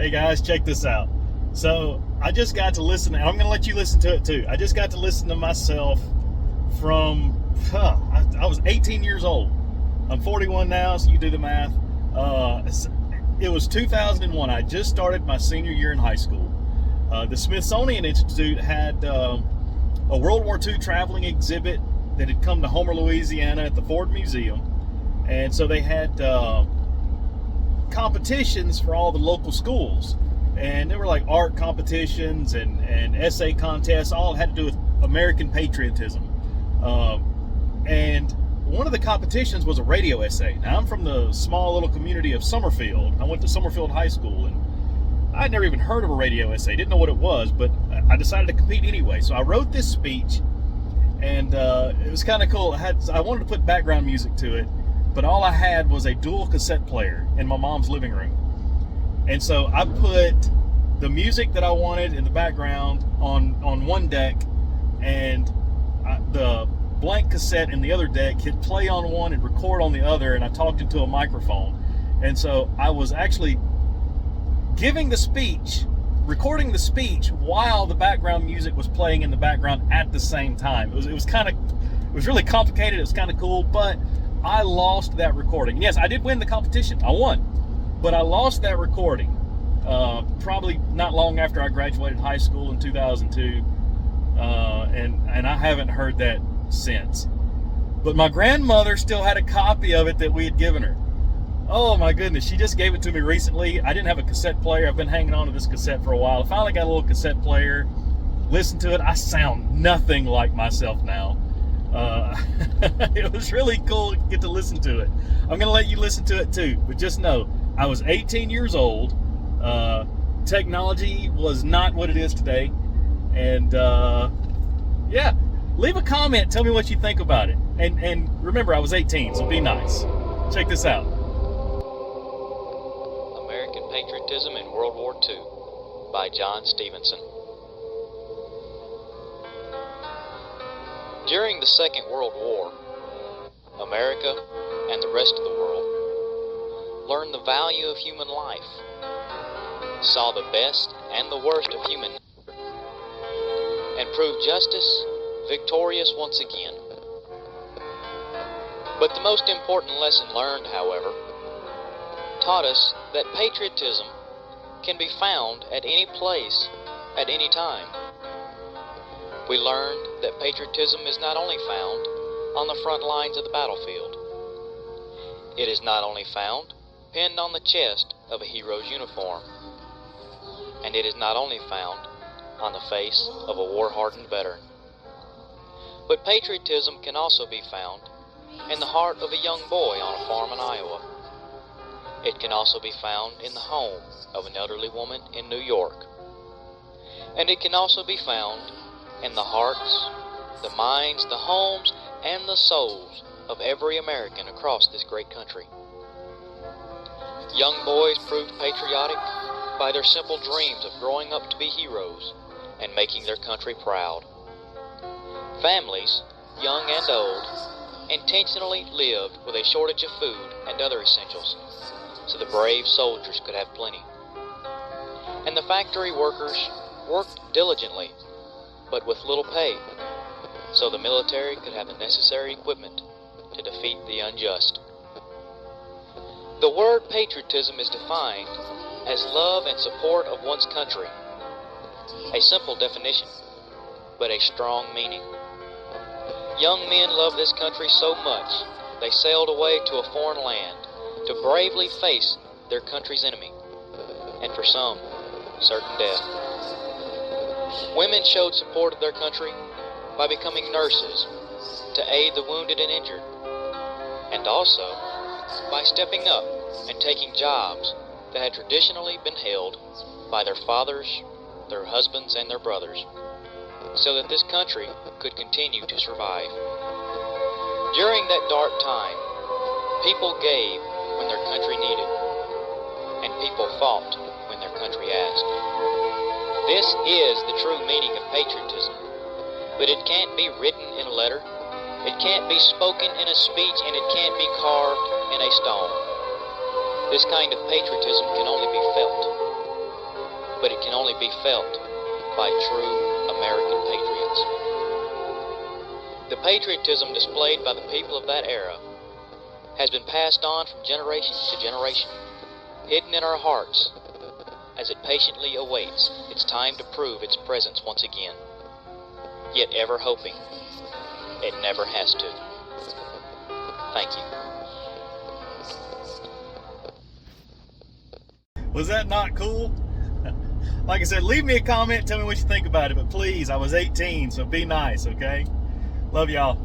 Hey guys, check this out. So I just got to listen, and I'm going to let you listen to it too. I just got to listen to myself from, I was 18 years old. I'm 41 now, so you do the math. It was 2001. I just started my senior year in high school. The Smithsonian Institute had a World War II traveling exhibit that had come to Homer, Louisiana at the Ford Museum. And so they had competitions for all the local schools. And there were like art competitions and essay contests, all had to do with American patriotism. And one of the competitions was a radio essay. Now, I'm from the small little community of Summerfield. I went to Summerfield High School, and I'd never even heard of a radio essay, didn't know what it was, but I decided to compete anyway. So I wrote this speech, and it was kind of cool. I wanted to put background music to it, but all I had was a dual cassette player in my mom's living room. And so I put the music that I wanted in the background on one deck, and the blank cassette in the other deck hit play on one and record on the other, and I talked into a microphone. And so I was actually giving the speech, recording the speech while the background music was playing in the background at the same time. It was really complicated. It was kind of cool, but I lost that recording. Yes, I did win the competition. I won, but I lost that recording probably not long after I graduated high school in 2002, and I haven't heard that since. But my grandmother still had a copy of it that we had given her. Oh my goodness, she just gave it to me recently. I didn't have a cassette player. I've been hanging on to this cassette for a while. I finally got a little cassette player, listened to it. I sound nothing like myself now. It was really cool to get to listen to it. I'm going to let you listen to it too, but just know, I was 18 years old. Technology was not what it is today. And yeah, leave a comment. Tell me what you think about it. And remember, I was 18, so be nice. Check this out. American Patriotism in World War II by John Stevenson. During the Second World War, America and the rest of the world learned the value of human life, saw the best and the worst of human nature, and proved justice victorious once again. But the most important lesson learned, however, taught us that patriotism can be found at any place, at any time. We learned that patriotism is not only found on the front lines of the battlefield. It is not only found pinned on the chest of a hero's uniform, and it is not only found on the face of a war-hardened veteran. But patriotism can also be found in the heart of a young boy on a farm in Iowa. It can also be found in the home of an elderly woman in New York. And it can also be found in the hearts, the minds, the homes, and the souls of every American across this great country. Young boys proved patriotic by their simple dreams of growing up to be heroes and making their country proud. Families, young and old, intentionally lived with a shortage of food and other essentials so the brave soldiers could have plenty. And the factory workers worked diligently, but with little pay, so the military could have the necessary equipment to defeat the unjust. The word patriotism is defined as love and support of one's country. A simple definition, but a strong meaning. Young men love this country so much, they sailed away to a foreign land to bravely face their country's enemy, and for some, certain death. Women showed support of their country by becoming nurses to aid the wounded and injured, and also by stepping up and taking jobs that had traditionally been held by their fathers, their husbands, and their brothers, so that this country could continue to survive. During that dark time, people gave when their country needed, and people fought when their country asked. This is the true meaning of patriotism, but it can't be written in a letter, it can't be spoken in a speech, and it can't be carved in a stone. This kind of patriotism can only be felt. but it can only be felt by true American patriots. The patriotism displayed by the people of that era has been passed on from generation to generation, hidden in our hearts as it patiently awaits its time to prove its presence once again, yet ever hoping it never has to. Thank you. Was that not cool? Like I said, leave me a comment, tell me what you think about it, but please, I was 18, so be nice, okay? Love y'all.